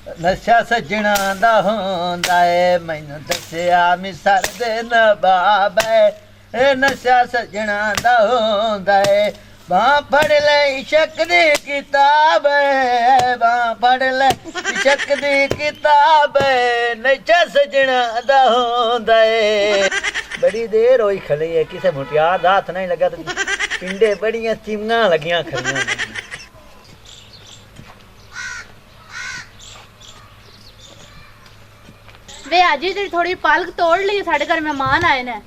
नशा सजना दा होंदा है मैनू दस्या मिसर दे नवाब है नशा सजना दा होंदा है बां फड़ ले इश्क दी किताब है बां फड़ ले इश्क दी किताब है नशा सजना दा होंदा है। बड़ी देर होई खड़ी है किसे मुटियार दा हाथ नहीं लगा तो पिंडे बड़ियां चिमना लगियां खड़ियां। वे आज ही तेरी थोड़ी पालक तोड़ ली साढ़े घर मेहमान आए ने।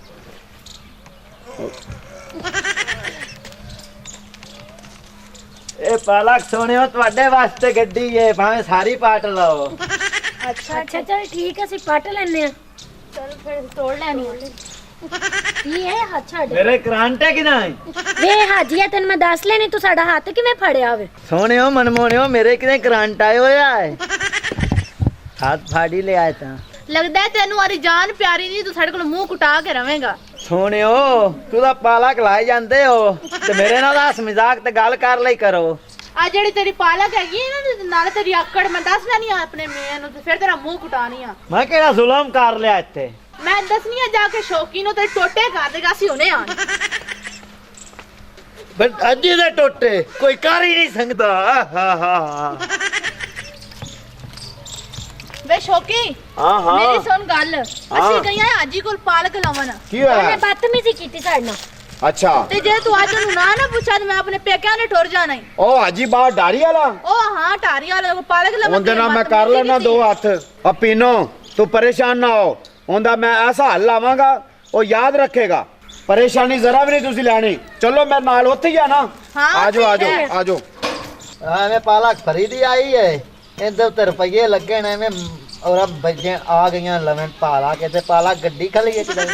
ए पालक सोने तुहाडे वास्ते गड्डी है भावे सारी पाट लो। अच्छा अच्छा चल ठीक है सी पट लेने आ। चल फिर तोड़ लेनी ये है हाथ छड़ मेरे करांटे कि नहीं वे हाजिया तेन मैं दस लेनी तू साडा हाथ किवें फड़िया वे सोने मनमोने मेरे किने करांट आए होया है हाथ फाड़ी ले आए ता लगदा है तेनू हमारी जान प्यारी नहीं तू साढ़े को मुंह कुटा के रवेंगा। सोने तू ता पालक लाई जांदे हो ते मेरे नाल हस मजाक ते गल कर लई करो। आ जेड़ी तेरी पालक हैगी ना नाले तेरी आकड़ मैं दस लेनी अपने मेन नु ते फिर तेरा मुंह कुटानी आ। मैं केड़ा जुल्म कर लिया इत्थे मैं दसनी आ जाके शौकी नु तेरे टोटे कर देगा सी हुने आ। बस अजी दे टोटे कोई कर ही नहीं सकदा। हा हा वे शौकी हां हां मेरी सुन गल असि गईया हाजी कोल पालक लवन की होया ਉਹਨੇ ਬਦਤਮੀਜ਼ੀ ਕੀਤੀ ਸਾਡੇ ਨਾਲ। अच्छा ते जे तू आज नु ना पूछा तो मैं अपने पेक्या ने ठुर जाना ही। ओ हाजी बाहर डारी वाला ओ हां टारी वाले को पालक लवन उनके नाम मैं कर लेना दो हाथ। अब पीनो तू परेशान ना हो उनका मैं ऐसा हल लावांगा वो याद रखेगा परेशानी जरा भी नहीं तुसी लानी। चलो मैं नाल उत्थे ही आ ना। हाँ, आजो ठीक आजो है। आजो मैं पालक खरीदी आई है इनके उत्ते रुपये लगे ने में और अब बजे आ गई लवन पाला के ते पाला गड्डी खली है किधर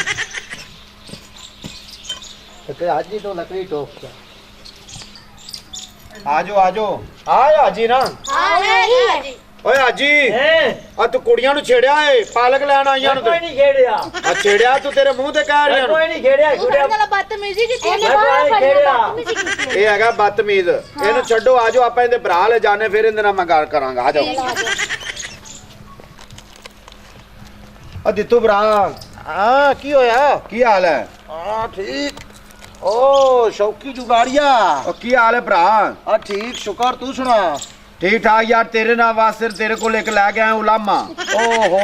तो आज ही तो लकड़ी टोक के आजो आजो आया हाजी ना। हां है जी ओए हाजी आ तू कुड़ियां नु छेड़िया है पालक लेना आईयां नु कोई नहीं खेड़िया आ छेड़िया तू तेरे मुंह ते कह रही कोई नहीं खेड़िया तू साडे नाल बदतमीजी की ਇਹਨੇ ਮੈਂ ਬਾਹਰ ਬਾਹਰ ਫੜਿਆ ਖੇਡਿਆ। ਬਦਤਮੀਜ਼ੀ ਕੀਤੀ ਇਹ ਹੈਗਾ ਬਦਤਮੀਜ਼ ਇਹਨੂੰ ਛੱਡੋ ਆਜੋ ਆਪਾਂ ਇਹਦੇ ਭਰਾ ਲੈ ਜਾਣੇ ਫਿਰ ਇਹਦੇ ਨਾਲ ਮੈਂ ਗੱਲ ਕਰਾਂਗਾ ਆਜੋ ਆ ਦਿੱਤੂ ਭਰਾ हां की होया ਕੀ ਹਾਲ ਹੈ हां ठीक ओ शौकी जुगाड़िया ਉਹ ਕੀ ਹਾਲ ਹੈ ਭਰਾ हां ठीक शुक्र तू सुना ठीक ठाक यार तेरे नाल वास्ते तेरे को लेके लै गया उलामा ओहो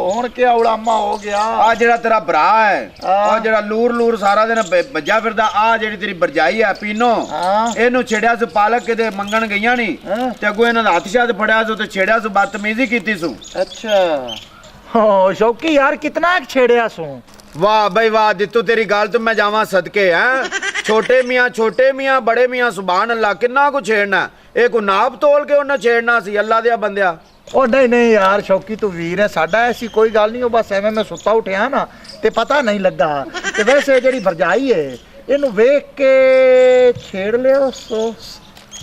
हुन क्या उड़ामा हो गया आ जेड़ा तेरा भरा है हाँ। आ जेड़ा लूर लूर सारा दिन भज्जा फिरदा आ जेड़ी तेरी भरजाई है पीनो हां ਇਹਨੂੰ ਛੇੜਿਆ ਸੀ ਪਾਲਕ ਕਿਤੇ ਮੰਗਣ ਗਈਆਂ ਨਹੀਂ हाँ। ਤੇ ਅੱਗੋਂ ਇਹਨਾਂ ਦਾ ਹੱਥ ਸ਼ਾਦ ਫੜਿਆ ਸੀ ਤੇ ਛੇੜਿਆ ਸੀ ਬਦਤਮੀਜ਼ੀ ਕੀਤੀ ਸੀ। अच्छा हो शौकी यार कितना छेड़िया सू वाह भाई वाह दित्तू तेरी गाल तो मैं जावा सदके हैं छोटे मियाँ बड़े मियाँ सुभान अल्लाह किन्ना को छेड़ना एक नाप तोल के उन्हें छेड़ना सी अल्लाह दिया बंदिया। ओ नहीं नहीं यार शौकी तू वीर है साडा ऐसी कोई गल नहीं हो बस एवें मैं सुता उठिया ना ते पता नहीं लगा ते वैसे जेड़ी भरजाई है इनू वेख के छेड़ लियो सो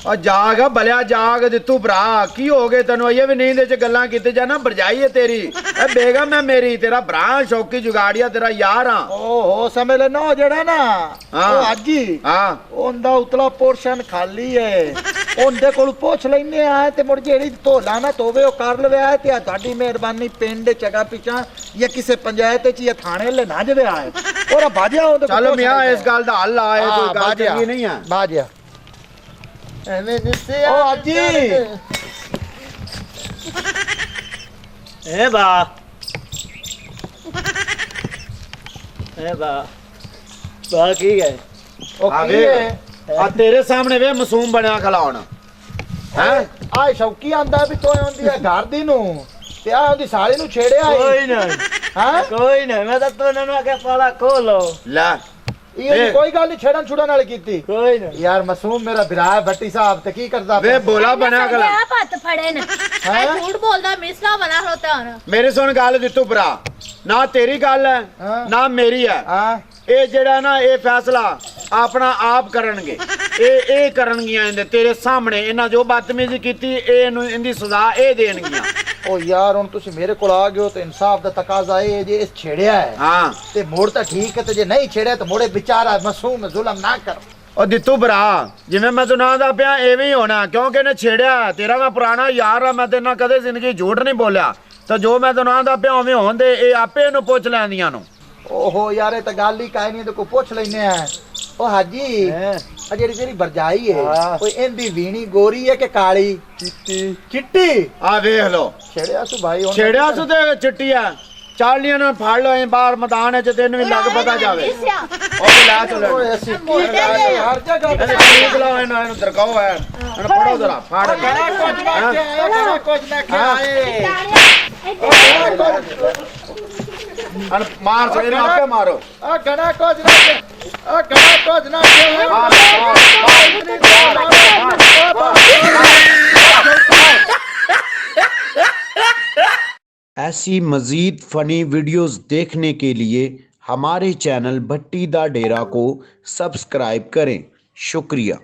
और जाग भलिया जाग दित्तू भरा की हो गए तेन अजे भी नींद च गल्लां कीते जाना भरजाई है तेरी ए बेगम है मेरी तेरा भरा शौकी जुगाड़िया तेरा यार हाँ। ओहो समझ लेना ओ जेड़ा ना हाँ। ओ हाजी हाँ ओंदा उतला पोर्शन खाली है ओंदे कोल पूछ लेने आए ते मुड़ जेड़ी धोला ना तोवे ओ कर लवे आए ते ਤੁਹਾਡੀ ਮਿਹਰਬਾਨੀ ਪਿੰਡ ਜਗ੍ਹਾ ਪਿਛਾ ਜਾਂ ਕਿਸੇ ਪੰਚਾਇਤ ਚ ਜਾਂ ਥਾਣੇ ਲੈ ਨਾ ਜਵੇ ਆਏ ਔਰ ਬਾਜਿਆ ਉਹਦੇ चलो मियाँ इस गल दा हल आए कोई गल चंगी नहीं है। ਬਾਜਿਆ एवें जिससे ओ हाजी ए बा की है ओ आ की वे है आ तेरे सामने वे मासूम बनया खलाउन हैं ਆ ਸ਼ੌਕੀ ਆਂਦਾ ਵੀ ਤੋਏ ਹੁੰਦੀ ਹੈ ਘਰ ਦੀ ਨੂੰ ਤੇ ਆ ਉਹਦੀ ਸਾਲੀ ਨੂੰ ਛੇੜਿਆ कोई नहीं ਹਾਂ कोई नहीं मैं तो तूने ना के पाला खोलो ला ਇਹ ਕੋਈ ਗੱਲ ਨਹੀਂ ਛੇੜਨ ਛੁੜਨ ਵਾਲੀ ਕੀਤੀ कोई नहीं ਯਾਰ ਮਾਸੂਮ ਮੇਰਾ ਭਰਾ ਹੈ ਭੱਟੀ ਸਾਹਿਬ ਤੇ ਕੀ ਕਰਦਾ वे बोला बनया ਸਾਡੇ खला ਆਪ ਹੱਥ ਫੜੇ ਨੇ मैं झूठ बोलदा मिसला बना होता है ना मेरी सुन गल दित्तू भरा ना तेरी गल है हाँ। ना मेरी है ਹਾਂ ਇਹ ਜਿਹੜਾ ਨਾ ਇਹ ਫੈਸਲਾ ਆਪਣਾ ਆਪ ਕਰਨਗੇ ਇਹ ਕਰਨਗੀਆਂ ਇਹਦੇ ਤੇਰੇ ਸਾਹਮਣੇ ਇਹਨਾਂ ਜੋ ਬਦਤਮੀਜ਼ੀ ਕੀਤੀ ਇਹਨੂੰ ਇਹਦੀ ਸਜ਼ਾ ਇਹ ਦੇਣਗੀਆਂ। ਉਹ ਯਾਰ ਹੁਣ ਤੁਸੀਂ ਮੇਰੇ ਕੋਲ ਆ ਗਏ ਹੋ ਤੇ ਇਨਸਾਫ ਦਾ ਤਕਾਜ਼ਾ ਇਹ ਜੇ ਇਸ ਛੇੜਿਆ ਹੈ ਹਾਂ ਤੇ ਮੋੜ ਤਾਂ ਠੀਕ ਹੈ ਤੇ ਜੇ ਨਹੀਂ ਛੇੜਿਆ ਤਾਂ ਮੋੜੇ ਵਿਚਾਰਾ ਮਾਸੂਮ ਜ਼ੁਲਮ ਨਾ ਕਰ। ਉਹ ਦਿੱਤੂ ਭਰਾ ਜਿਵੇਂ ਮੈਂ ਤੈਨੂੰ ਆਂਦਾ ਪਿਆ ਐਵੇਂ ਹੀ ਹੋਣਾ ਕਿਉਂਕਿ ਇਹਨੇ ਛੇੜਿਆ ਤੇਰਾ ਮੈਂ ਪੁਰਾਣਾ ਯਾਰ ਆ ਮੈਂ ਤੇਰੇ ਨਾਲ ਕਦੇ ਜ਼ਿੰਦਗੀ ਝੂਠ ਨਹੀਂ ਬੋਲਿਆ ਤਾਂ ਜੋ ਮੈਂ ਤੈਨੂੰ ਆਂਦਾ ਪਿਆ ਉਵੇਂ ਹੁੰਦੇ ਇਹ ਆਪੇ ਇਹਨੂੰ ਪੁੱਛ ਲੈਂਦੀਆਂ ਨੂੰ ਓਹੋ ਯਾਰ ਇਹ ਤਾਂ ਗੱਲ ਹੀ ਕਾਇ ਨਹੀਂ ਤੇ ਕੋਈ ਪੁੱਛ ਲੈਨੇ ਆ ਉਹ ਹਾਜੀ ਆ ਜਿਹੜੀ ਤੇਰੀ ਵਰਜਾਈ ਹੈ ਕੋਈ ਇਹਦੀ ਵੀਣੀ ਗੋਰੀ ਹੈ ਕਿ ਕਾਲੀ ਚਿੱਟੀ ਆ ਵੇਖ ਲੋ ਛੇੜਿਆ ਤੂੰ ਭਾਈ ਹੁਣ ਛੇੜਿਆ ਤੂੰ ਤੇ ਚਿੱਟੀ ਆ ਚਾਲੀਆਂ ਨੂੰ ਫੜ ਲੋ ਇਹ ਬਾਹਰ ਮੈਦਾਨ ਚ ਤੈਨੂੰ ਵੀ ਲੱਗ ਪਤਾ ਜਾਵੇ ਉਹ ਵੀ ਲੈ ਚਲੋ ਓਏ ਅਸੀਂ ਕੀ ਲੈ ਹਰ ਜਗ੍ਹਾ ਇਹਨੇ ਠੀਕ ਲਾਓ ਇਹਨੂੰ ਦਰਕਾਓ ਹੈ ਇਹਨੂੰ ਫੜੋ ਜਰਾ ਫੜ ਕਰਾ ਕੁਝ ਨਾ ਕੇ ਆਏ ਕਰਾ ਕੁਝ ਨਾ ਕੇ ਆਏ ਅਨ ਮਾਰ ਸਕੇ ਇਹਨੂੰ ਆਪੇ ਮਾਰੋ ਆ ਗਣਾ ਕੁਝ ਨਾ ਕੇ ਆ ਗਣਾ ਕੁਝ ਨਾ ਕੇ ਮਾਰ ऐसी मज़ीद फ़नी वीडियोज़ देखने के लिए हमारे चैनल भट्टी दा डेरा को सब्सक्राइब करें। शुक्रिया।